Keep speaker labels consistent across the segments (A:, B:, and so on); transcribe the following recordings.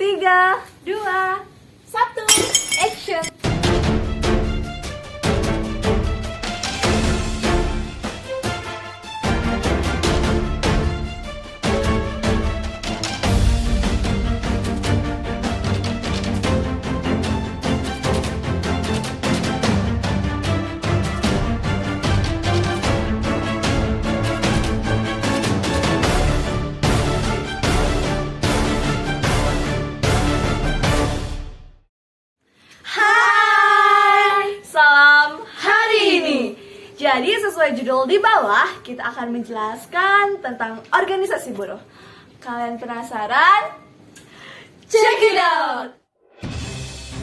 A: 3, 2, 1, action! Jadi sesuai judul di bawah, kita akan menjelaskan tentang organisasi buruh. Kalian penasaran? Check it out!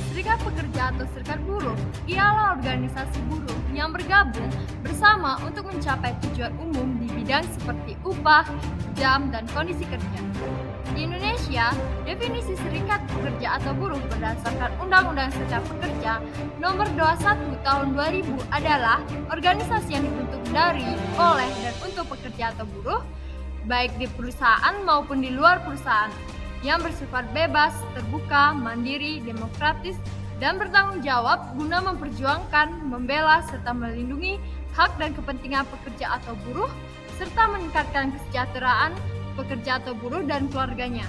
B: Serikat pekerja atau serikat buruh ialah organisasi buruh yang bergabung bersama untuk mencapai tujuan umum di bidang seperti upah, jam, dan kondisi kerja. Di Indonesia, definisi serikat pekerja atau buruh berdasarkan Undang-Undang Serikat Pekerja Nomor 21 Tahun 2000 adalah organisasi yang dibentuk dari, oleh, dan untuk pekerja atau buruh, baik di perusahaan maupun di luar perusahaan, yang bersifat bebas, terbuka, mandiri, demokratis, dan bertanggung jawab guna memperjuangkan, membela, serta melindungi hak dan kepentingan pekerja atau buruh, serta meningkatkan kesejahteraan pekerja atau buruh dan keluarganya.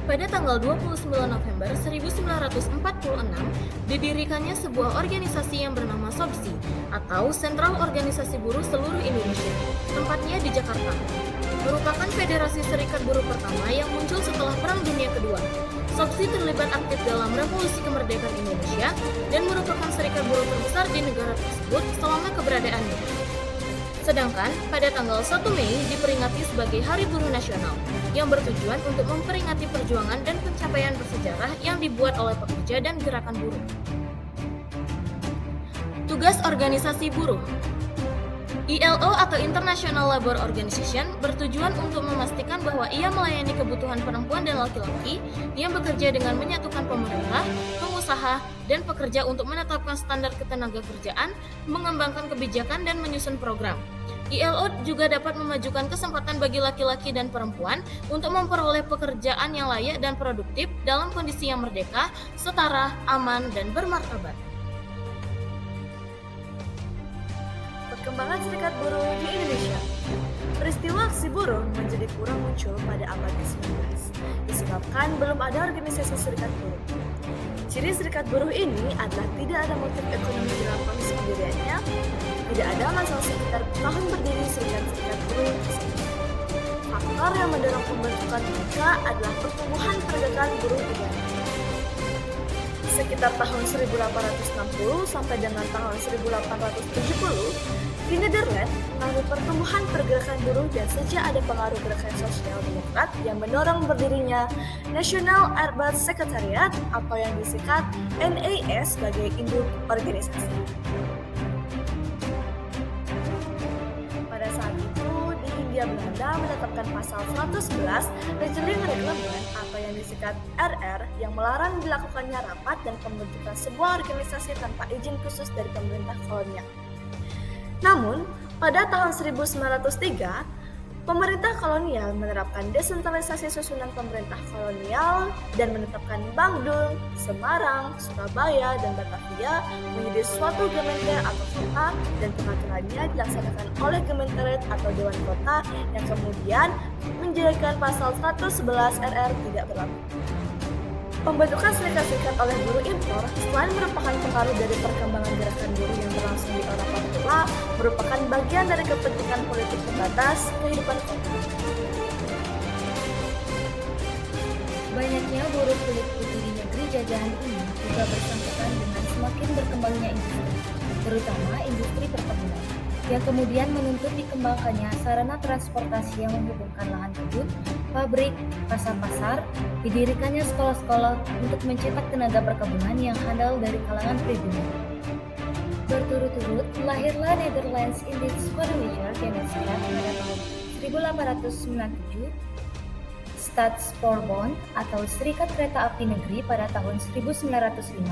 C: Pada tanggal 29 November 1946, didirikannya sebuah organisasi yang bernama SOBSI, atau Sentral Organisasi Buruh Seluruh Indonesia, tempatnya di Jakarta. Merupakan federasi serikat buruh pertama yang muncul setelah Perang Dunia Kedua. SOBSI terlibat aktif dalam revolusi kemerdekaan Indonesia dan merupakan serikat buruh terbesar di negara tersebut selama keberadaannya. Sedangkan pada tanggal 1 Mei diperingati sebagai Hari Buruh Nasional yang bertujuan untuk memperingati perjuangan dan pencapaian bersejarah yang dibuat oleh pekerja dan gerakan buruh. Tugas organisasi buruh. ILO atau International Labour Organization bertujuan untuk memastikan bahwa ia melayani kebutuhan perempuan dan laki-laki yang bekerja dengan menyatukan pemerintah, pengusaha, dan pekerja untuk menetapkan standar ketenagakerjaan, mengembangkan kebijakan, dan menyusun program. ILO juga dapat memajukan kesempatan bagi laki-laki dan perempuan untuk memperoleh pekerjaan yang layak dan produktif dalam kondisi yang merdeka, setara, aman, dan bermartabat.
A: Perkembangan serikat buruh di Indonesia. Peristiwa aksi buruh menjadi kurang muncul pada abad ke-19, disebabkan belum ada organisasi serikat buruh. Ciri serikat buruh ini adalah tidak ada motif ekonomi dalam proses pendiriannya, tidak ada masalah sekitar tahun berdiri serikat-serikat buruh tersebut. Faktor yang mendorong pembentukan mereka adalah pertumbuhan pergerakan buruh di Belanda. Sekitar tahun 1860 sampai dengan tahun 1870, di Nederland mengalami pertumbuhan pergerakan buruh dan sejak ada pengaruh gerakan sosial demokrat yang mendorong berdirinya National Arbeid Secretariat atau yang disingkat NAS sebagai induk organisasi. Pada saat itu, di Hindia Belanda menetapkan pasal 111 Regeling Reglement atau yang disingkat RR yang melarang dilakukannya rapat dan pembentukan sebuah organisasi tanpa izin khusus dari pemerintah kolonial. Namun, pada tahun 1903, pemerintah kolonial menerapkan desentralisasi susunan pemerintah kolonial dan menetapkan Bandung, Semarang, Surabaya, dan Batavia menjadi suatu gemeente atau kota dan pengaturannya dilaksanakan oleh Gemeenteraad atau Dewan Kota yang kemudian menjadikan pasal 111 RR tidak berlaku. Pembentukan serikat-serikat oleh buruh impor selain merupakan pengaruh dari perkembangan gerakan buruh yang berlangsung di Eropa pula merupakan bagian dari kepentingan politik terbatas kehidupan kota.
D: Banyaknya buruh kulit putih di negeri jajahan ini juga bersangkutan dengan semakin berkembangnya industri, terutama industri perkebunan, yang kemudian menuntut dikembangkannya sarana transportasi yang menghubungkan lahan kebun, pabrik, pasar-pasar, didirikannya sekolah-sekolah untuk mencetak tenaga perkebunan yang handal dari kalangan pribumi. Berturut-turut, lahirlah Netherlands Industrijse Gemeenschap pada tahun 1897, Staatspoorbonden atau Serikat Kereta Api Negeri pada tahun 1905,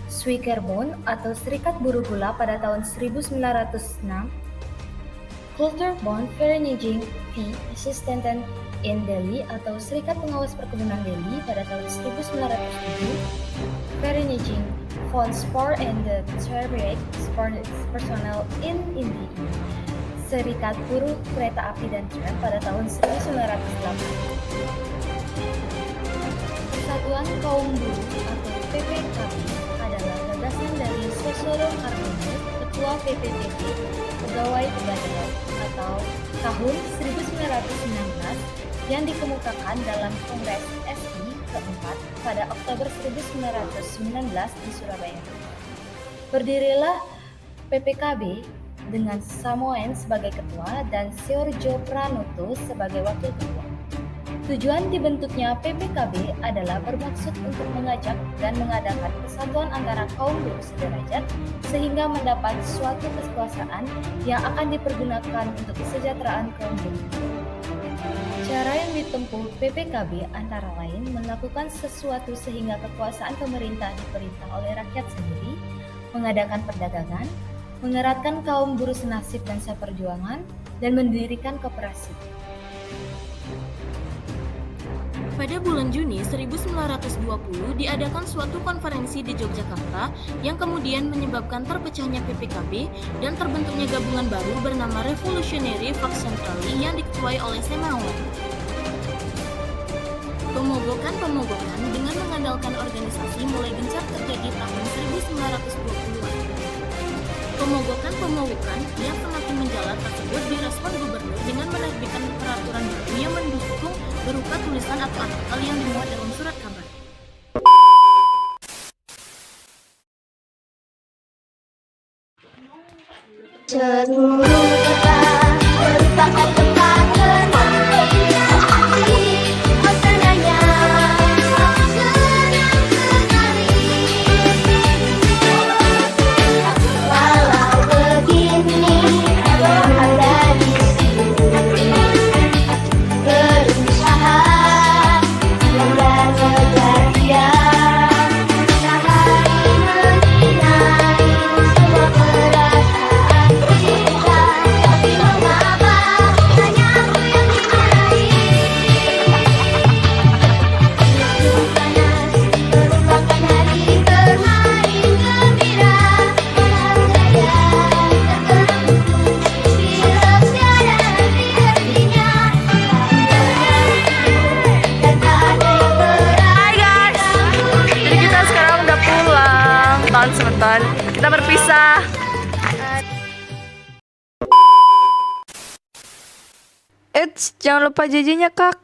D: Suikerbond atau Serikat Buruh Gula pada tahun 1906, Culture Bond Vereniging V Assistant in Delhi atau Serikat Pengawas Perkebunan Delhi pada tahun 1907, Vereniging Fond Sport and the Trade Personnel in India, Serikat Buruh Kereta Api dan Tram pada tahun 1908. Persatuan Kaum Buruh atau PPKB adalah gagasan dari Sosoro Kardono, Ketua PPPB, Pegawai Pegadaian atau tahun 1919 yang dikemukakan dalam Kongres SI keempat pada Oktober 1919 di Surabaya. Berdirilah PPKB dengan Samoen sebagai ketua dan Seorjo Pranoto sebagai wakil ketua. Tujuan dibentuknya PPKB adalah bermaksud untuk mengajak dan mengadakan persatuan antara kaum buruh sederajat sehingga mendapat suatu kekuasaan yang akan dipergunakan untuk kesejahteraan kaum buruh. Cara yang ditempuh PPKB antara lain melakukan sesuatu sehingga kekuasaan pemerintah diperintah oleh rakyat sendiri, mengadakan perdagangan, mengeratkan kaum buruh senasib dan seperjuangan, dan mendirikan koperasi.
C: Pada bulan Juni 1920 diadakan suatu konferensi di Yogyakarta yang kemudian menyebabkan terpecahnya PPKB dan terbentuknya gabungan baru bernama Revolutionary Folk Centrale yang diketuai oleh Samoen. Pemogokan dengan mengandalkan organisasi mulai gencar terjadi tahun 1920-an. Pemogokan yang semakin menjalar tersebut direspon gubernur dengan menerbitkan peraturan baru yang mendukung berupa tulisan atau artikel yang dimuat dalam surat kabar.
E: Seluruh kota merupakan tempat bermanfaat. Suasananya senang sekali. Walau begini, ada di sini berusaha dan kejadian. Sehari menilai semua perasaan kita, tapi mengapa hanya aku yang dimarahi? Itu panas merupakan hari bermain gembira, bahagia tertentu bila tiada henti-hentinya. Dan tak ada yang
A: Hai guys, jadi kita sekarang udah pulang. Tahun sebentar, kita berpisah. Eits, jangan lupa jajannya kak.